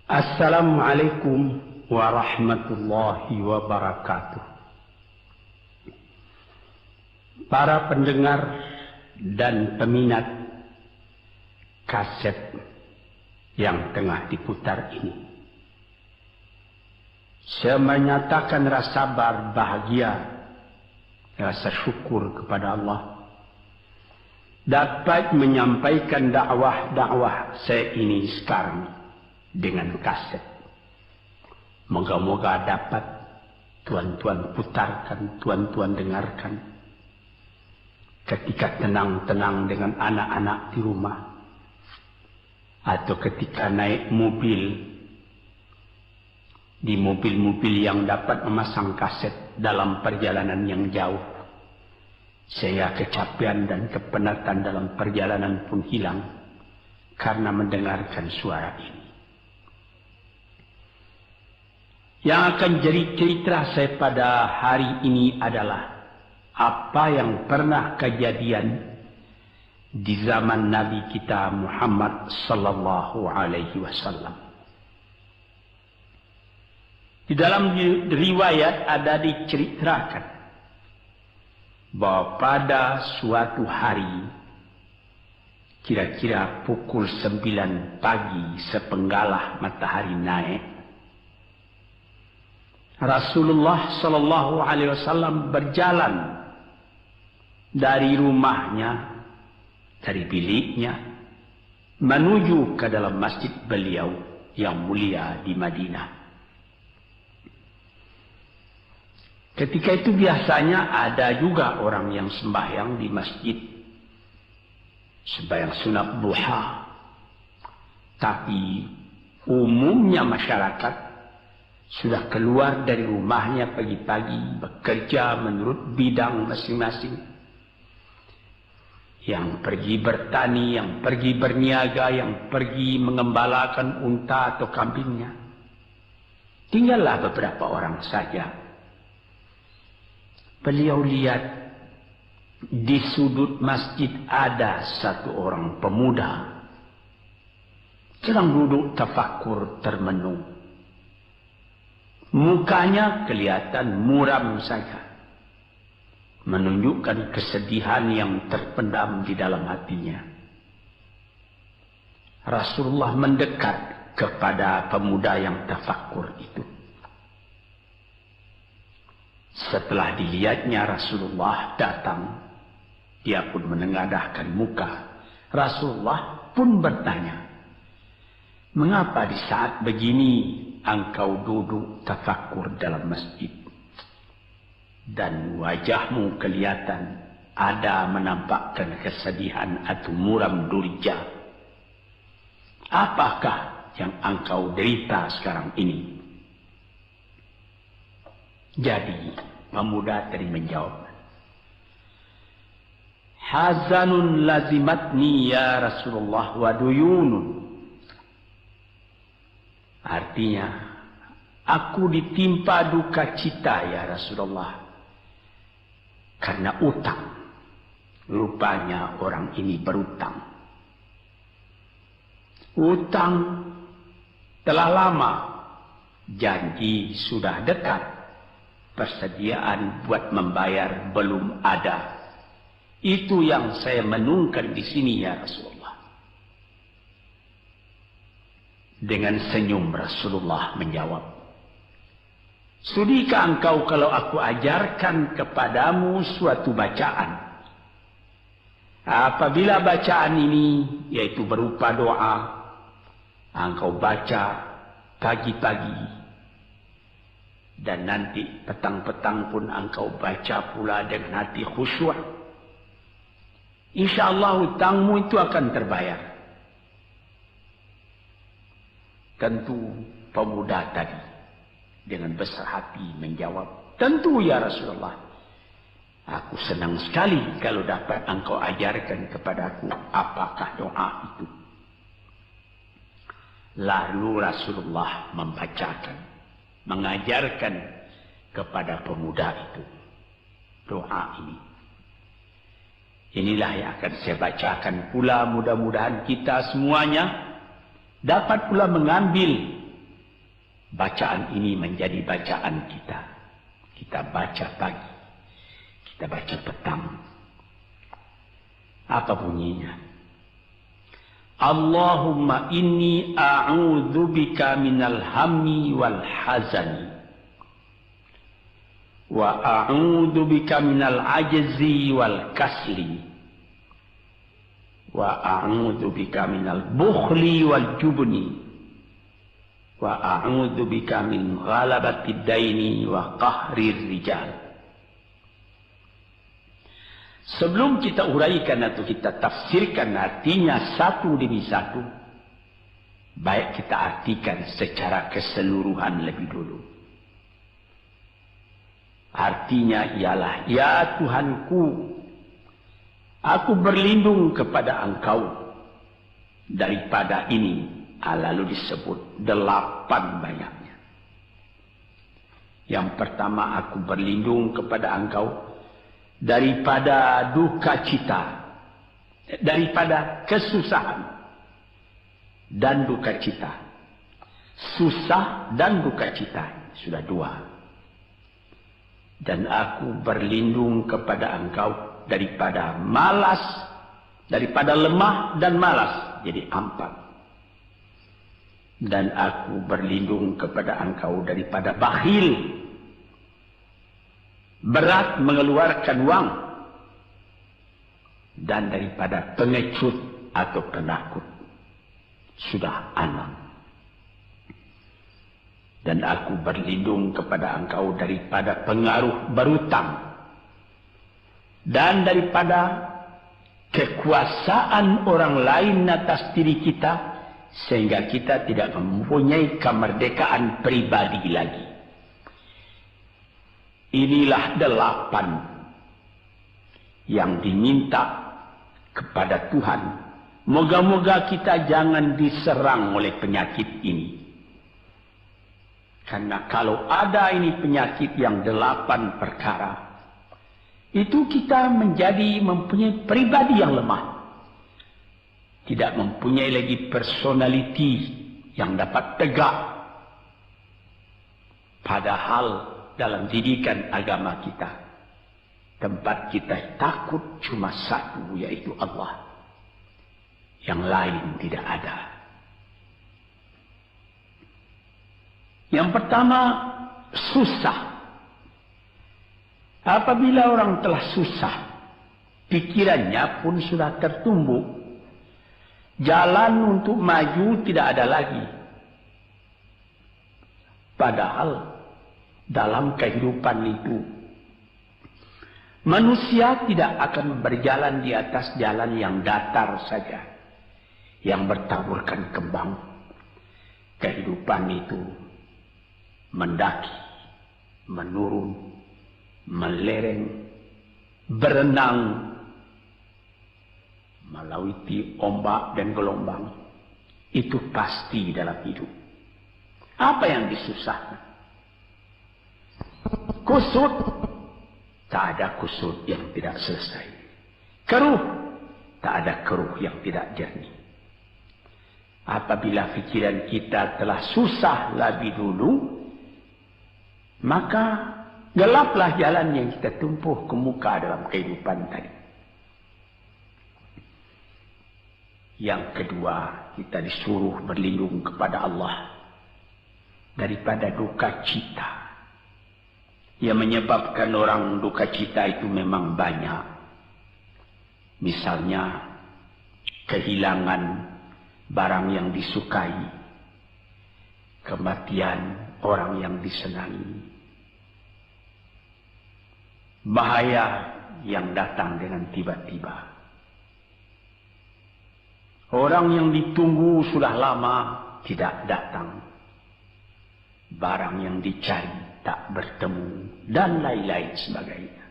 Assalamualaikum warahmatullahi wabarakatuh. Para pendengar dan peminat kaset yang tengah diputar ini, saya menyatakan rasa bahagia, rasa syukur kepada Allah dapat menyampaikan dakwah saya ini sekarang dengan kaset. Moga-moga dapat tuan-tuan putarkan, tuan-tuan dengarkan ketika tenang-tenang dengan anak-anak di rumah, atau ketika naik mobil, di mobil-mobil yang dapat memasang kaset dalam perjalanan yang jauh, sehingga kecapean dan kepenatan dalam perjalanan pun hilang karena mendengarkan suara ini. Yang akan jadi cerita saya pada hari ini adalah apa yang pernah kejadian di zaman Nabi kita Muhammad sallallahu alaihi wasallam. Di dalam riwayat ada diceritakan bahwa pada suatu hari, kira-kira pukul 9 pagi sepenggalah matahari naik, Rasulullah sallallahu alaihi wasallam berjalan dari rumahnya, dari biliknya, menuju ke dalam masjid beliau yang mulia di Madinah. Ketika itu biasanya ada juga orang yang sembahyang di masjid, sembahyang sunat duha. Tapi umumnya masyarakat sudah keluar dari rumahnya pagi-pagi, bekerja menurut bidang masing-masing. Yang pergi bertani, yang pergi berniaga, yang pergi mengembalakan unta atau kambingnya. Tinggallah beberapa orang saja. Beliau lihat di sudut masjid ada satu orang pemuda sedang duduk tafakur termenung. Mukanya kelihatan muram saja, menunjukkan kesedihan yang terpendam di dalam hatinya. Rasulullah mendekat kepada pemuda yang tafakur itu. Setelah dilihatnya Rasulullah datang, dia pun menengadahkan muka. Rasulullah pun bertanya, "Mengapa di saat begini engkau duduk tafakur dalam masjid? Dan wajahmu kelihatan ada menampakkan kesedihan atau muram durja. Apakah yang engkau derita sekarang ini?" Jadi pemuda tadi menjawab, "Hazanun lazimatni ya Rasulullah wa duyunun." Artinya, aku ditimpa duka cita ya Rasulullah karena utang. Rupanya orang ini berutang. Utang telah lama, janji sudah dekat, persediaan buat membayar belum ada. Itu yang saya menungkan di sini ya Rasulullah. Dengan senyum Rasulullah menjawab, "Sudikah engkau kalau aku ajarkan kepadamu suatu bacaan? Apabila bacaan ini, yaitu berupa doa, engkau baca pagi-pagi, dan nanti petang-petang pun engkau baca pula dengan hati khusyuk, insyaallah hutangmu itu akan terbayar." Tentu pemuda tadi dengan besar hati menjawab, "Tentu ya Rasulullah. Aku senang sekali kalau dapat engkau ajarkan kepadaku apakah doa itu." Lalu Rasulullah membacakan, mengajarkan kepada pemuda itu doa ini. Inilah yang akan saya bacakan pula, mudah-mudahan kita semuanya dapat pula mengambil bacaan ini menjadi bacaan kita. Kita baca pagi, kita baca petang. Apa bunyinya? Allahumma inni a'udzubika minal hammi wal hazani. Wa a'udzubika minal ajzi wal kasli. Wa a'udzubika minal bukhli wal jubni. Wa a'udzubika min ghalabati daini wa qahrir rijal. Sebelum kita uraikan atau kita tafsirkan artinya satu demi satu, baik kita artikan secara keseluruhan lebih dulu. Artinya ialah, ya Tuhanku, aku berlindung kepada Engkau daripada ini. Lalu disebut 8 banyaknya. Yang pertama, aku berlindung kepada Engkau daripada duka cita, daripada kesusahan dan duka cita. Susah dan duka cita, sudah 2. Dan aku berlindung kepada Engkau daripada malas, daripada lemah dan malas, jadi 4. Dan aku berlindung kepada Engkau daripada bakhil, berat mengeluarkan wang, dan daripada pengecut atau penakut, sudah 6. Dan aku berlindung kepada Engkau daripada pengaruh berutang, dan daripada kekuasaan orang lain atas diri kita, sehingga kita tidak mempunyai kemerdekaan pribadi lagi. Inilah 8 yang diminta kepada Tuhan. Moga-moga kita jangan diserang oleh penyakit ini. Karena kalau ada ini penyakit yang 8 perkara, itu kita mempunyai pribadi yang lemah. Tidak mempunyai lagi personality yang dapat tegak. Padahal dalam didikan agama kita, tempat kita takut cuma satu, yaitu Allah. Yang lain tidak ada. Yang pertama, susah. Apabila orang telah susah, pikirannya pun sudah tertumbuk. Jalan untuk maju tidak ada lagi. Padahal dalam kehidupan itu, manusia tidak akan berjalan di atas jalan yang datar saja, yang bertaburkan kembang. Kehidupan itu mendaki, menurun, melereng, berenang, melalui ombak dan gelombang. Itu pasti dalam hidup. Apa yang disusahkan? Kusut, tak ada kusut yang tidak selesai. Keruh, tak ada keruh yang tidak jernih. Apabila pikiran kita telah susah lebih dulu, maka gelaplah jalan yang kita tempuh ke muka dalam kehidupan tadi. Yang kedua, kita disuruh berlindung kepada Allah daripada duka cita. Yang menyebabkan orang duka cita itu memang banyak. Misalnya, kehilangan barang yang disukai, kematian orang yang disenangi, bahaya yang datang dengan tiba-tiba. Orang yang ditunggu sudah lama tidak datang. Barang yang dicari tak bertemu. Dan lain-lain sebagainya.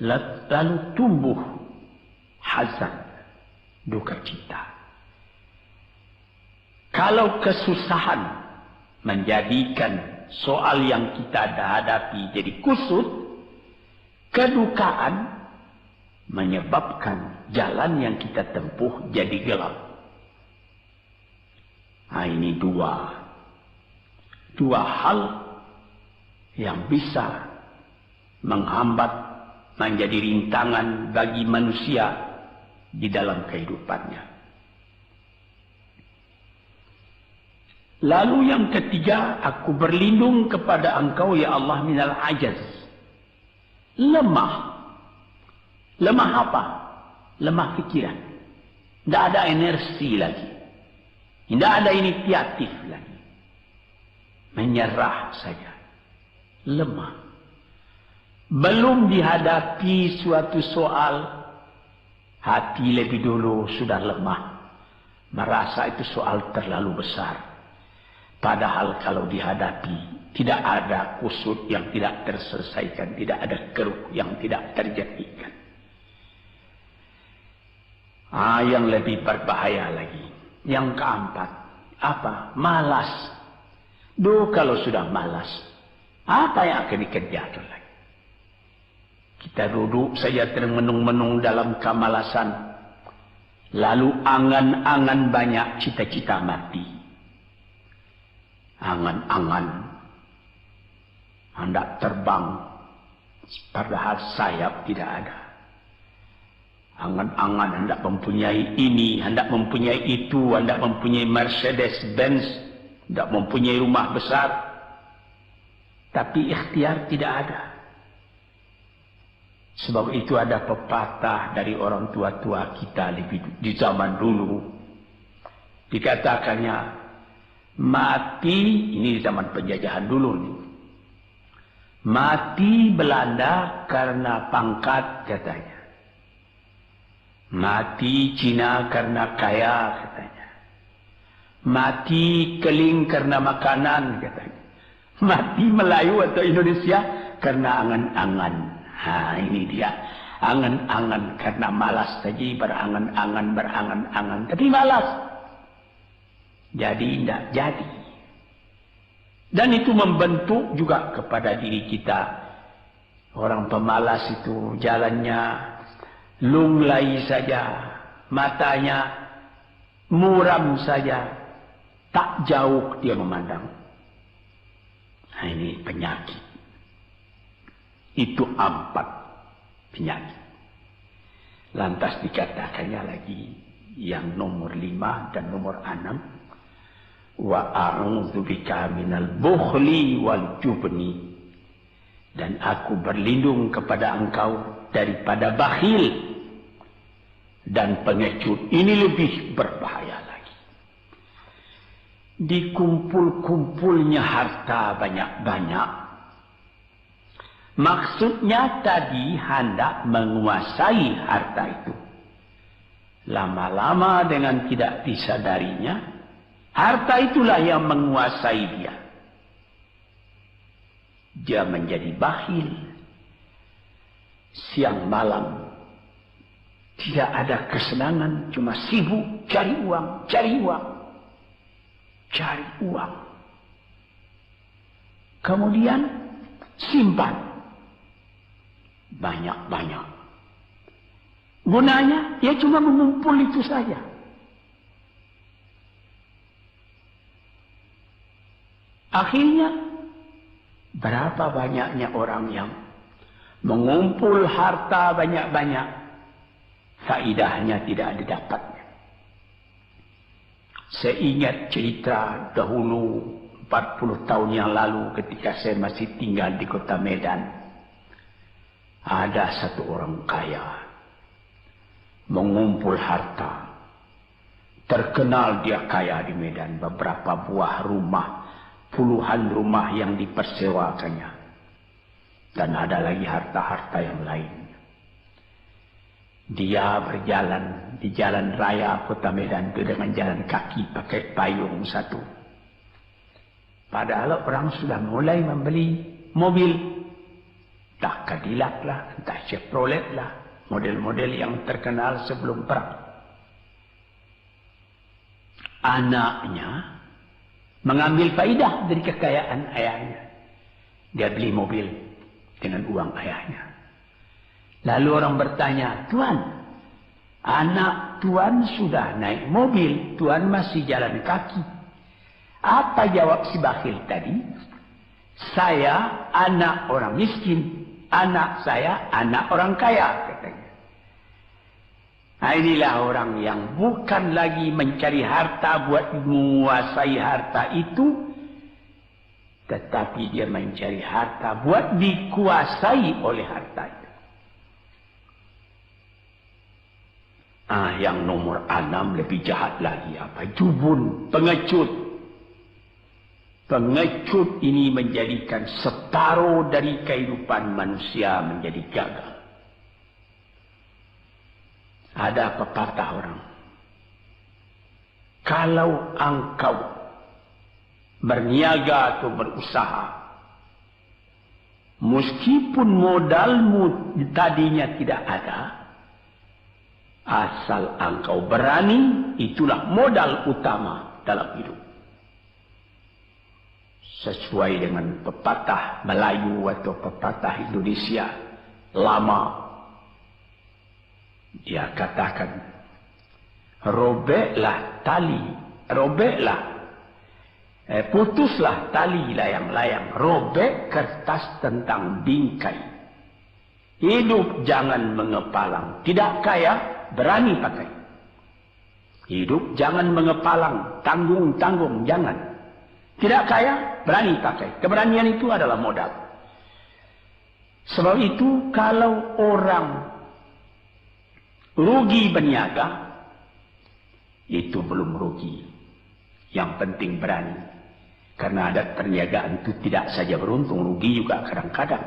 Lalu tumbuh hazan, duka cita. Kalau kesusahan menjadikan soal yang kita hadapi jadi kusut, kedukaan menyebabkan jalan yang kita tempuh jadi gelap. Nah, ini 2 dua hal yang bisa menghambat, menjadi rintangan bagi manusia di dalam kehidupannya. Lalu yang ketiga, aku berlindung kepada Engkau ya Allah minal ajaz. Lemah. Lemah apa? Lemah pikiran. Tidak ada energi lagi. Tidak ada inisiatif lagi. Menyerah saja. Lemah. Belum dihadapi suatu soal, hati lebih dulu sudah lemah. Merasa itu soal terlalu besar. Padahal kalau dihadapi, tidak ada kusut yang tidak terselesaikan. Tidak ada keruh yang tidak terjadikan. Yang lebih berbahaya lagi. Yang keempat, apa? Malas. Kalau sudah malas, apa yang akan dikerjakan lagi? Kita duduk saja termenung-menung dalam kemalasan. Lalu angan-angan banyak, cita-cita mati. Angan-angan hendak terbang, padahal sayap tidak ada. Angan-angan hendak mempunyai ini, hendak mempunyai itu, hendak mempunyai Mercedes-Benz, hendak mempunyai rumah besar. Tapi ikhtiar tidak ada. Sebab itu ada pepatah dari orang tua-tua kita di zaman dulu. Dikatakannya, mati, ini di zaman penjajahan dulu nih. Mati Belanda karena pangkat katanya. Mati Cina karena kaya katanya. Mati Keling karena makanan katanya. Mati Melayu atau Indonesia karena angan-angan. Ini dia. Angan-angan karena malas saja, berangan-angan. Tapi malas. Jadi tidak jadi. Dan itu membentuk juga kepada diri kita. Orang pemalas itu jalannya lunglai saja, matanya muram saja, tak jauh dia memandang. Ini penyakit. Itu 4 penyakit. Lantas dikatakannya lagi yang nomor 5 dan nomor 6. Wa a'udzubika minal bukhli wal jubni. Dan aku berlindung kepada Engkau daripada bakhil dan pengecut. Ini lebih berbahaya lagi. Dikumpul-kumpulnya harta banyak-banyak. Maksudnya tadi hendak menguasai harta itu. Lama-lama dengan tidak disadarinya, harta itulah yang menguasai dia. Dia menjadi bakhil. Siang malam tidak ada kesenangan, cuma sibuk cari uang. Kemudian simpan banyak-banyak. Gunanya ya cuma mengumpul itu saja. Akhirnya berapa banyaknya orang yang mengumpul harta banyak-banyak, faidahnya tidak didapatnya. Saya ingat cerita dahulu 40 tahun yang lalu ketika saya masih tinggal di kota Medan. Ada satu orang kaya mengumpul harta. Terkenal dia kaya di Medan, beberapa buah rumah, puluhan rumah yang dipersewakannya. Dan ada lagi harta-harta yang lain. Dia berjalan di jalan raya kota Medan itu dengan jalan kaki pakai payung satu. Padahal orang sudah mulai membeli mobil. Entah Cadillac lah, entah Chevrolet lah. Model-model yang terkenal sebelum perang. Anaknya mengambil faidah dari kekayaan ayahnya. Dia beli mobil dengan uang ayahnya. Lalu orang bertanya, Tuan, anak Tuan sudah naik mobil, Tuan masih jalan kaki. Apa jawab si bakhil tadi? Saya anak orang miskin, anak saya anak orang kaya, katanya. Nah, inilah orang yang bukan lagi mencari harta buat menguasai harta itu, tetapi dia mencari harta buat dikuasai oleh harta itu. Yang nomor 6 lebih jahat lagi. Apa? Jubun, pengecut. Pengecut ini menjadikan separuh dari kehidupan manusia menjadi gagal. Ada pepatah orang, kalau engkau berniaga atau berusaha, meskipun modalmu tadinya tidak ada, asal engkau berani, itulah modal utama dalam hidup. Sesuai dengan pepatah Melayu atau pepatah Indonesia lama, dia katakan, putuslah tali layang-layang, robek kertas tentang bingkai. Hidup jangan mengepalang, tidak kaya berani pakai. Hidup jangan mengepalang, tanggung-tanggung jangan. Tidak kaya berani pakai. Keberanian itu adalah modal. Sebab itu kalau orang rugi berniaga, itu belum rugi. Yang penting berani. Karena adat perniagaan itu tidak saja beruntung, rugi juga kadang-kadang.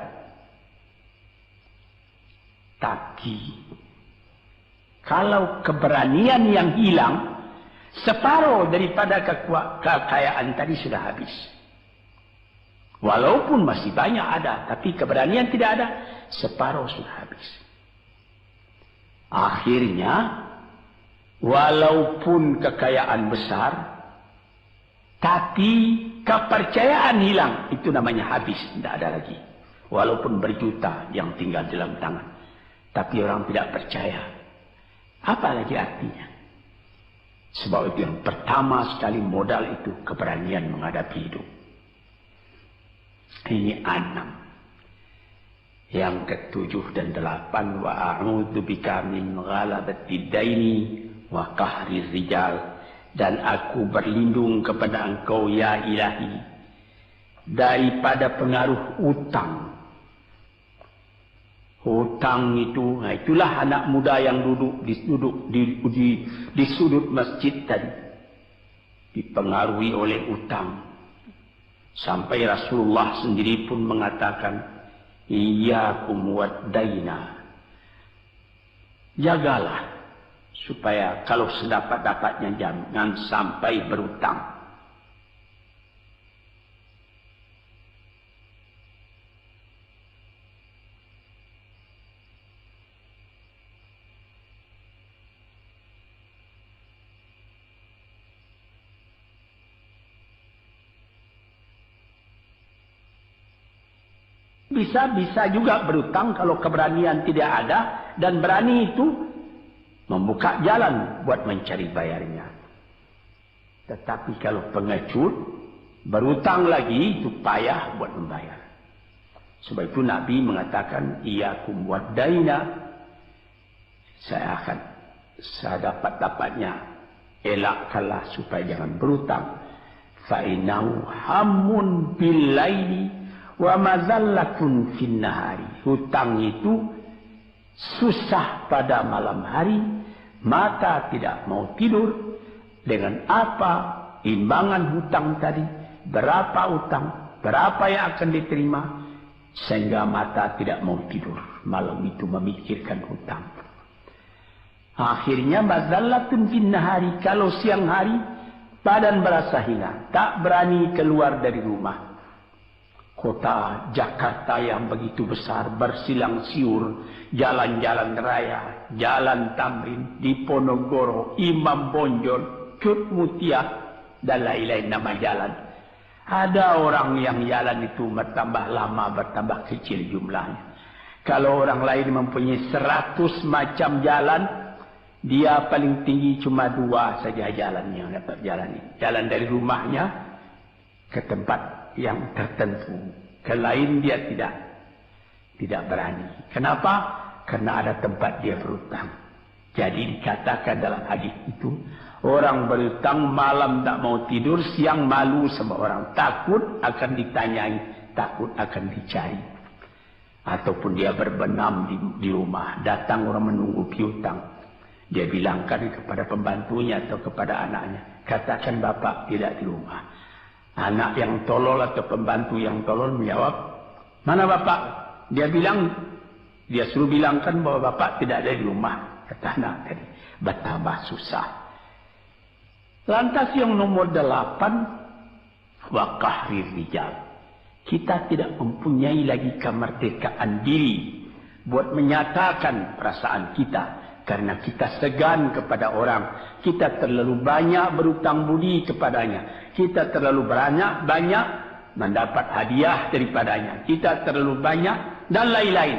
Tapi kalau keberanian yang hilang, separuh daripada kekayaan tadi sudah habis. Walaupun masih banyak ada, tapi keberanian tidak ada, separuh sudah habis. Akhirnya, walaupun kekayaan besar, tapi kepercayaan hilang, itu namanya habis, tidak ada lagi. Walaupun berjuta yang tinggal dalam tangan, tapi orang tidak percaya. Apa lagi artinya? Sebab itu yang pertama sekali modal itu keberanian menghadapi hidup. Ini 6. Yang ke-7 dan 8, wa a'udzu bika min ghalabati daini wa qahri rijal, dan aku berlindung kepada Engkau ya Ilahi daripada pengaruh utang. Hutang itu, itulah anak muda yang duduk di sudut masjid tadi, dipengaruhi oleh utang. Sampai Rasulullah sendiri pun mengatakan, iyyakum wad-daina. Jagalah supaya kalau sedapat-dapatnya jangan sampai berutang. Bisa juga berutang kalau keberanian tidak ada, dan berani itu membuka jalan buat mencari bayarnya. Tetapi kalau pengecut berutang lagi, itu payah buat membayar. Sebab itu Nabi mengatakan, iyyakum wad-daina, saya akan sedapat-dapatnya elakkanlah supaya jangan berutang. Fa innahu hammun bil laili wa mazallatun fin nahari. Hutang itu susah pada malam hari, mata tidak mau tidur. Dengan apa imbangan hutang tadi, berapa utang, berapa yang akan diterima, sehingga mata tidak mau tidur malam itu memikirkan hutang. Akhirnya mazallatun fin nahari, kalau siang hari badan berasa hina, tak berani keluar dari rumah. Kota Jakarta yang begitu besar, bersilang siur, jalan-jalan raya, jalan Tamrin, Diponegoro, Imam Bonjol, Cut Mutia, dan lain-lain nama jalan. Ada orang yang jalan itu bertambah lama, bertambah kecil jumlahnya. Kalau orang lain mempunyai 100 macam jalan, dia paling tinggi cuma 2 saja jalan yang dapat jalani. Jalan dari rumahnya ke tempat yang tertentu. Ke lain dia tidak berani. Kenapa? Karena ada tempat dia berhutang. Jadi dikatakan dalam hadis itu, orang berhutang malam tak mau tidur, siang malu sama orang. Takut akan ditanyai, takut akan dicari. Ataupun dia berbenam di rumah, datang orang menunggu piutang. Dia bilangkan kepada pembantunya atau kepada anaknya, katakan bapak tidak di rumah. Anak yang tolol atau pembantu yang tolol menjawab, mana bapak? Dia suruh bilangkan bahwa bapak tidak ada di rumah. Kata anak tadi, betapa susah. Lantas yang nomor 8, wa qahrir rijal. Kita tidak mempunyai lagi kemerdekaan diri buat menyatakan perasaan kita. Karena kita segan kepada orang. Kita terlalu banyak berutang budi kepadanya. Kita terlalu banyak mendapat hadiah daripadanya. Kita terlalu banyak dan lain-lain.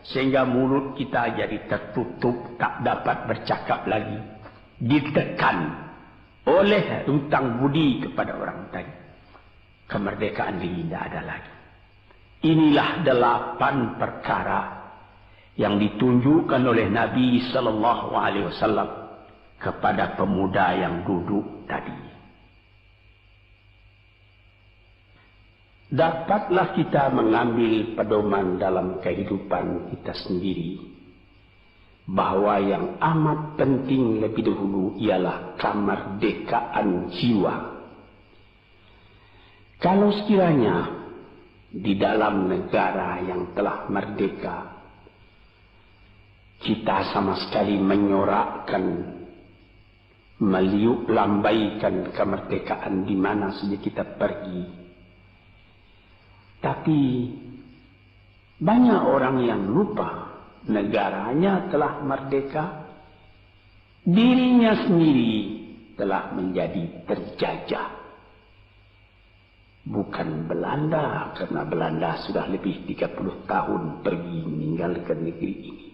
Sehingga mulut kita jadi tertutup, tak dapat bercakap lagi. Ditekan oleh hutang budi kepada orang tadi. Kemerdekaan diri tidak ada lagi. Inilah 8 perkara yang ditunjukkan oleh Nabi Sallallahu Alaihi Wasallam kepada pemuda yang duduk tadi. Dapatlah kita mengambil pedoman dalam kehidupan kita sendiri bahwa yang amat penting lebih dahulu ialah kemerdekaan jiwa. Kalau sekiranya di dalam negara yang telah merdeka kita sama sekali menyorakkan, meliuk lambaikan kemerdekaan di mana saja kita pergi. Tapi banyak orang yang lupa negaranya telah merdeka, dirinya sendiri telah menjadi terjajah. Bukan Belanda, karena Belanda sudah lebih 30 tahun pergi meninggalkan negeri ini.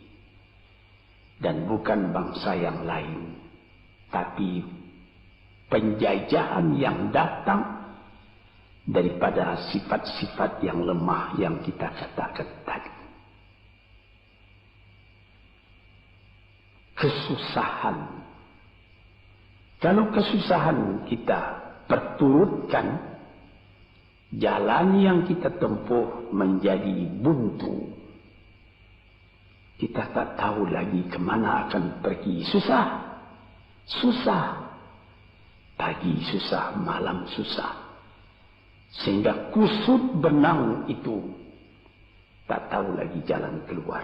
Dan bukan bangsa yang lain, tapi penjajahan yang datang daripada sifat-sifat yang lemah yang kita katakan tadi. Kesusahan. Kalau kesusahan kita perturutkan, jalan yang kita tempuh menjadi buntu. Kita tak tahu lagi kemana akan pergi. Susah. Pagi susah, malam susah. Sehingga kusut benang itu tak tahu lagi jalan keluar.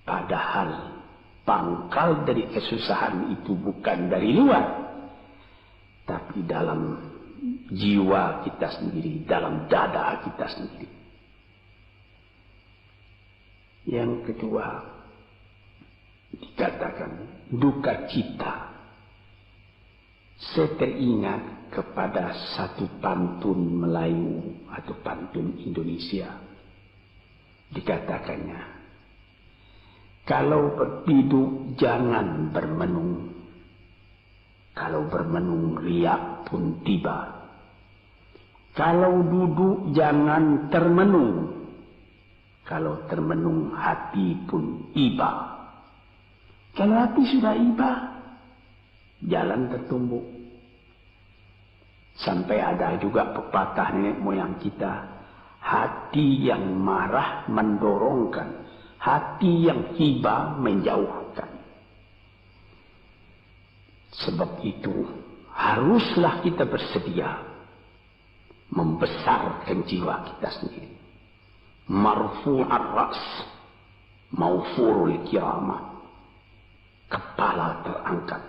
Padahal pangkal dari kesusahan itu bukan dari luar, tapi dalam jiwa kita sendiri, dalam dada kita sendiri. Yang kedua, dikatakan duka cita. Saya teringat kepada satu pantun Melayu atau pantun Indonesia. Dikatakannya, kalau berpiduk jangan bermenung. Kalau bermenung riak pun tiba. Kalau duduk jangan termenung. Kalau termenung hati pun iba. Kalau hati sudah iba, jalan tertumbuk. Sampai ada juga pepatah nenek moyang kita, hati yang marah mendorongkan, hati yang iba menjauhkan. Sebab itu haruslah kita bersedia membesarkan jiwa kita sendiri. Marfu'ar ra's, maufurul kiramah. Kepala terangkat,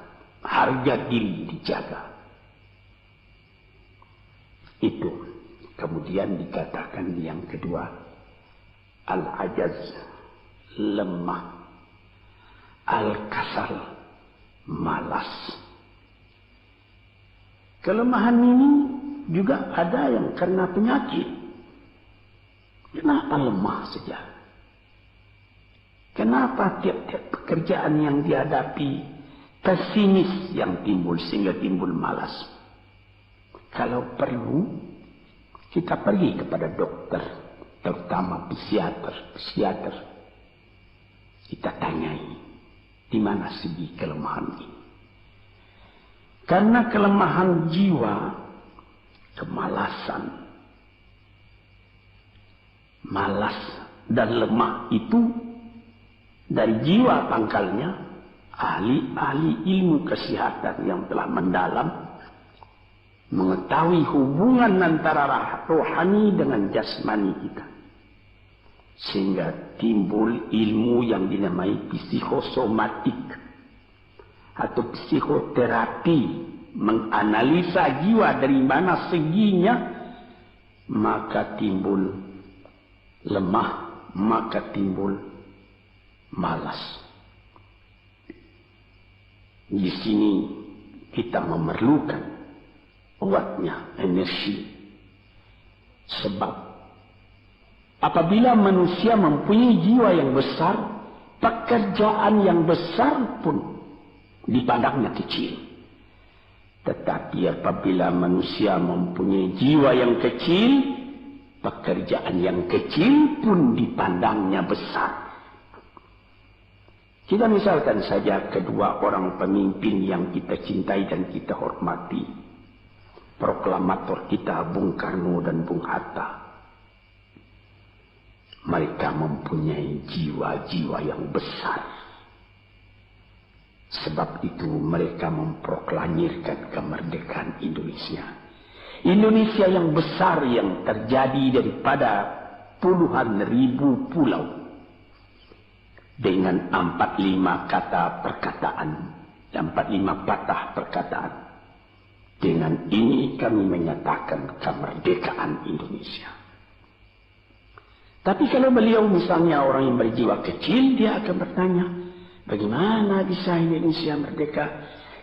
harga diri dijaga. Itu. Kemudian dikatakan yang kedua, al-ajaz, lemah, al-kasal, malas. Kelemahan ini juga ada yang karena penyakit. Kenapa lemah saja? Kenapa tiap-tiap pekerjaan yang dihadapi pesimis yang timbul sehingga timbul malas? kalau perlu kita pergi kepada dokter, terutama psikiater. Kita tanyai di mana segi kelemahan ini. Karena kelemahan jiwa, kemalasan, malas dan lemah itu dari jiwa pangkalnya. Ahli-ahli ilmu kesehatan yang telah mendalam mengetahui hubungan antara rohani dengan jasmani kita, sehingga timbul ilmu yang dinamai psikosomatik atau psikoterapi, menganalisa jiwa dari mana seginya, maka timbul lemah, maka timbul malas. Di sini kita memerlukan kuatnya energi. Sebab apabila manusia mempunyai jiwa yang besar, pekerjaan yang besar pun dipandangnya kecil. Tetapi apabila manusia mempunyai jiwa yang kecil, pekerjaan yang kecil pun dipandangnya besar. Kita misalkan saja kedua orang pemimpin yang kita cintai dan kita hormati. Proklamator kita Bung Karno dan Bung Hatta. Mereka mempunyai jiwa-jiwa yang besar. Sebab itu mereka memproklamirkan kemerdekaan Indonesia. Indonesia yang besar yang terjadi daripada puluhan ribu pulau. Dengan 45 kata perkataan, 45 patah perkataan. Dengan ini kami menyatakan kemerdekaan Indonesia. Tapi kalau beliau misalnya orang yang berjiwa kecil, dia akan bertanya, bagaimana bisa Indonesia merdeka?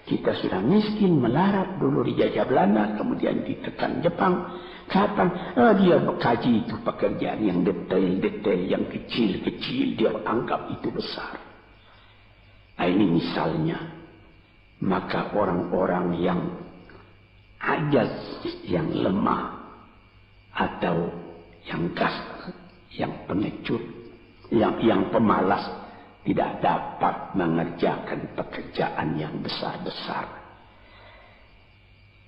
Kita sudah miskin, melarat, dulu dijajah Belanda, kemudian ditekan Jepang. Kapan dia mengkaji itu pekerjaan yang detail-detail, yang kecil-kecil, dia anggap itu besar. Nah, ini misalnya. Maka orang-orang yang ajaz, yang lemah, atau yang kasar, yang pengecut, yang pemalas, tidak dapat mengerjakan pekerjaan yang besar-besar.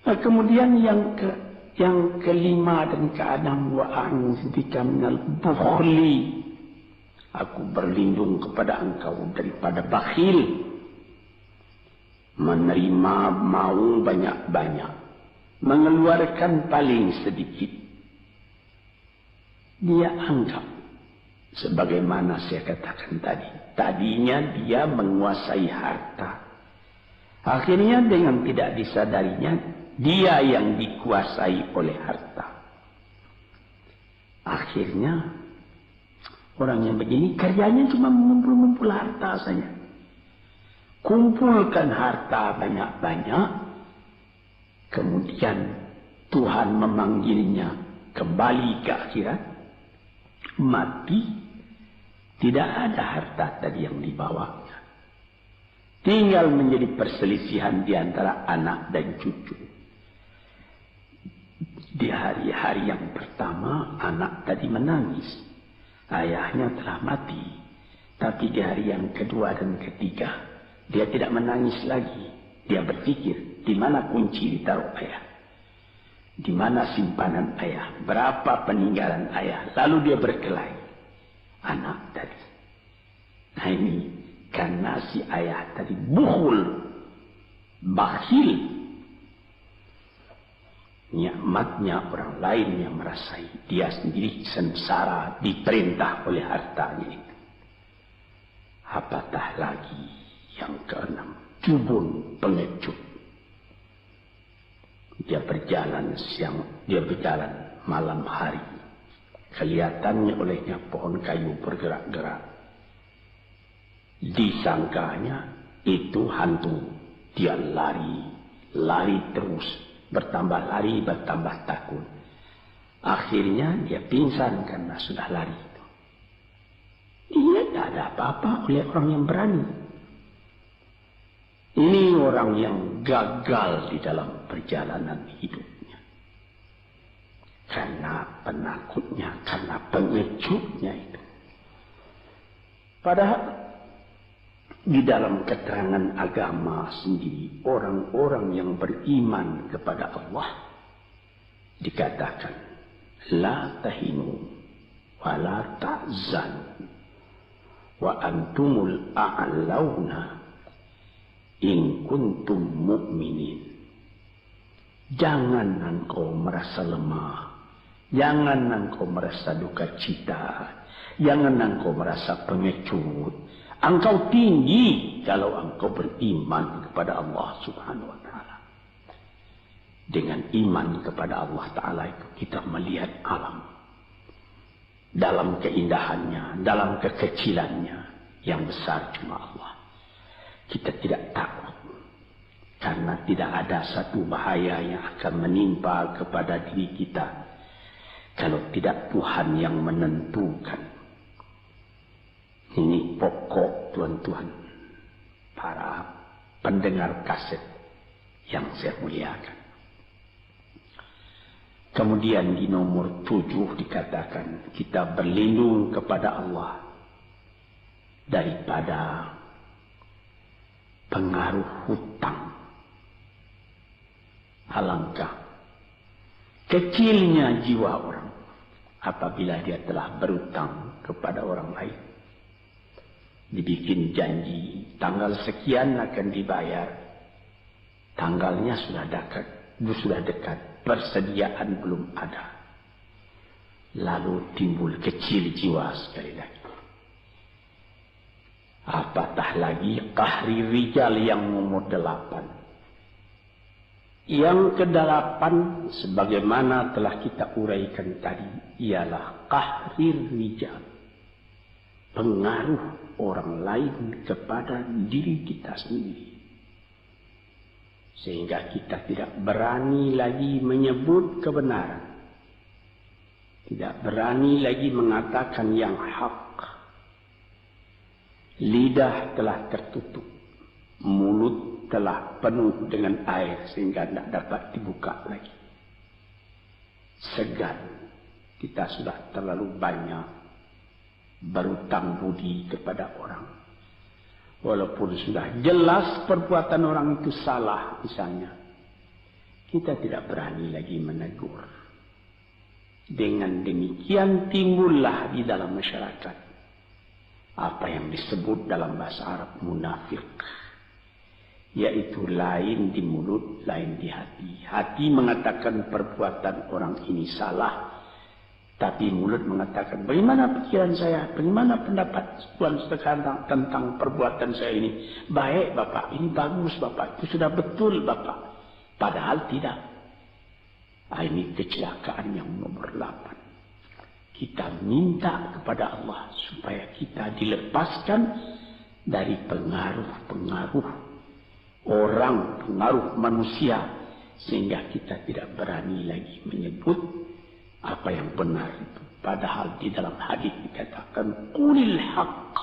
Nah, kemudian yang kelima dan keenam, wa a'udzubika minal bukhli. Aku berlindung kepada engkau daripada bakhil. Menerima mau banyak-banyak, mengeluarkan paling sedikit. Dia anggap, sebagaimana saya katakan tadi, tadinya dia menguasai harta. Akhirnya dengan tidak disadarinya, dia yang dikuasai oleh harta. Akhirnya orang yang begini kerjanya cuma mengumpul-ngumpul harta saja. Kumpulkan harta banyak-banyak, kemudian Tuhan memanggilnya kembali ke akhirat, mati, tidak ada harta tadi yang dibawanya. Tinggal menjadi perselisihan di antara anak dan cucu. Di hari-hari yang pertama, anak tadi menangis. Ayahnya telah mati. Tapi di hari yang kedua dan ketiga, dia tidak menangis lagi. Dia berpikir, di mana kunci ditaruh ayah? Di mana simpanan ayah? Berapa peninggalan ayah? Lalu dia berkelahi. Anak tadi. Nah ini, karena si ayah tadi bukhul, bakhil. Nikmatnya orang lain yang merasai, dia sendiri sengsara diperintah oleh hartanya itu. Apatah lagi yang keenam, jubun, pengecut. Dia berjalan siang, dia berjalan malam hari. Kelihatannya olehnya pohon kayu bergerak-gerak. Disangkanya itu hantu. Dia lari terus. Bertambah lari, bertambah takut. Akhirnya dia pingsan karena sudah lari itu. Dia tidak ada apa-apa oleh orang yang berani. Ini orang yang gagal di dalam perjalanan hidupnya. karena penakutnya, karena pengejutnya itu. Padahal di dalam keterangan agama sendiri, orang-orang yang beriman kepada Allah dikatakan la tahinu wa la tahzanu wa antumul a'launa in kuntum mu'minin. Jangan engkau merasa lemah, jangan engkau merasa duka cita, jangan engkau merasa pengecut. Engkau tinggi kalau engkau beriman kepada Allah Subhanahu wa Ta'ala. Dengan iman kepada Allah Ta'ala itu kita melihat alam dalam keindahannya, dalam kekecilannya. Yang besar cuma Allah. Kita tidak takut karena tidak ada satu bahaya yang akan menimpa kepada diri kita kalau tidak Tuhan yang menentukan. Ini pokok tuan-tuan, para pendengar kaset yang saya muliakan. Kemudian di nomor 7 dikatakan kita berlindung kepada Allah daripada pengaruh hutang. Alangkah kecilnya jiwa orang apabila dia telah berutang kepada orang lain. Dibikin janji tanggal sekian akan dibayar, tanggalnya sudah dekat, persediaan belum ada, lalu timbul kecil jiwa sekali lagi. Apatah lagi qahri rijal yang nomor 8. Yang ke-8 sebagaimana telah kita uraikan tadi ialah qahri rijal, pengaruh orang lain kepada diri kita sendiri. Sehingga kita tidak berani lagi menyebut kebenaran. Tidak berani lagi mengatakan yang hak. Lidah telah tertutup. Mulut telah penuh dengan air sehingga tidak dapat dibuka lagi. Segan. Kita sudah terlalu banyak berutang budi kepada orang. Walaupun sudah jelas perbuatan orang itu salah misalnya, kita tidak berani lagi menegur. Dengan demikian timbullah di dalam masyarakat apa yang disebut dalam bahasa Arab munafik, yaitu lain di mulut, lain di hati. Hati mengatakan perbuatan orang ini salah, tapi mulut mengatakan, bagaimana pikiran saya, bagaimana pendapat Tuhan sekarang tentang perbuatan saya ini. Baik Bapak, ini bagus Bapak, itu sudah betul Bapak. Padahal tidak. Ini kecelakaan yang nomor 8. Kita minta kepada Allah supaya kita dilepaskan dari pengaruh-pengaruh orang, pengaruh manusia. Sehingga kita tidak berani lagi menyebut apa yang benar itu. Padahal di dalam hadis dikatakan qulil haqq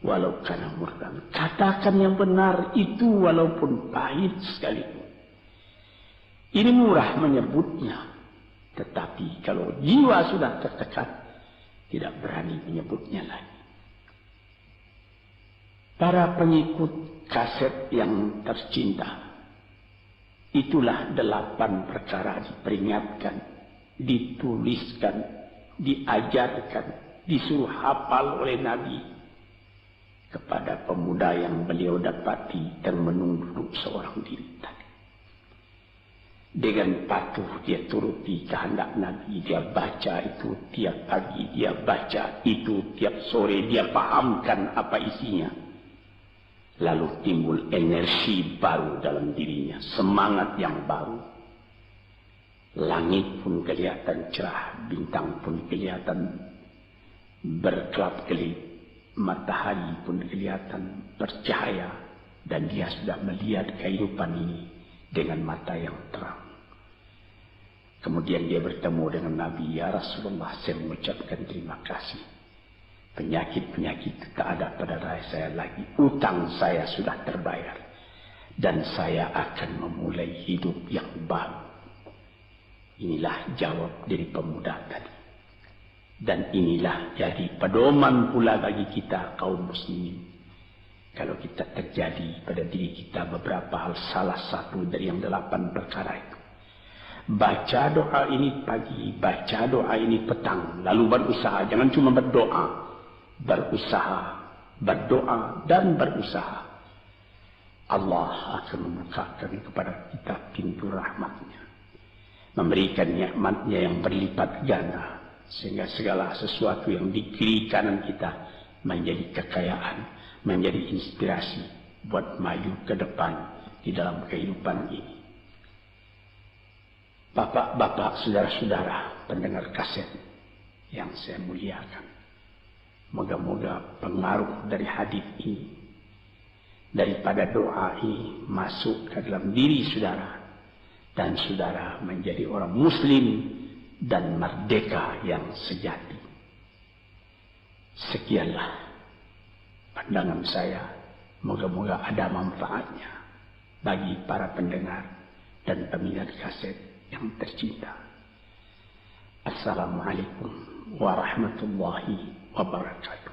walau kana murran. Katakan yang benar itu walaupun pahit sekalipun. Ini murah menyebutnya, tetapi kalau jiwa sudah tertekan tidak berani menyebutnya lagi. Para pengikut kaset yang tercinta, itulah 8 perkara diperingatkan, dituliskan, diajarkan, disuruh hafal oleh Nabi kepada pemuda yang beliau dapati dan menunggu seorang diri tadi. Dengan patuh dia turuti kehendak Nabi, dia baca itu tiap pagi, dia baca itu tiap sore, dia pahamkan apa isinya. Lalu timbul energi baru dalam dirinya, semangat yang baru. Langit pun kelihatan cerah, bintang pun kelihatan berkelap-kelip, matahari pun kelihatan bercahaya, dan dia sudah melihat kehidupan ini dengan mata yang terang. Kemudian dia bertemu dengan Nabi, ya Rasulullah, saya mengucapkan terima kasih. Penyakit-penyakit tak ada pada saya lagi, utang saya sudah terbayar, dan saya akan memulai hidup yang baru. Inilah jawab dari pemuda tadi. Dan inilah jadi pedoman pula bagi kita kaum muslimin. Kalau kita terjadi pada diri kita beberapa hal, salah satu dari yang 8 perkara itu. Baca doa ini pagi, baca doa ini petang, lalu berusaha. Jangan cuma berdoa, berusaha, berdoa dan berusaha. Allah akan membukakan kepada kita pintu rahmatnya, memberikan nikmatnya yang berlipat ganda, sehingga segala sesuatu yang di kiri kanan kita menjadi kekayaan, menjadi inspirasi buat maju ke depan di dalam kehidupan ini. Bapak-bapak, saudara-saudara pendengar kaset yang saya muliakan, moga-moga pengaruh dari hadis ini, daripada doa ini masuk ke dalam diri saudara, dan saudara menjadi orang muslim dan merdeka yang sejati. Sekianlah pandangan saya, moga-moga ada manfaatnya bagi para pendengar dan peminat kaset yang tercinta. Assalamualaikum warahmatullahi wabarakatuh.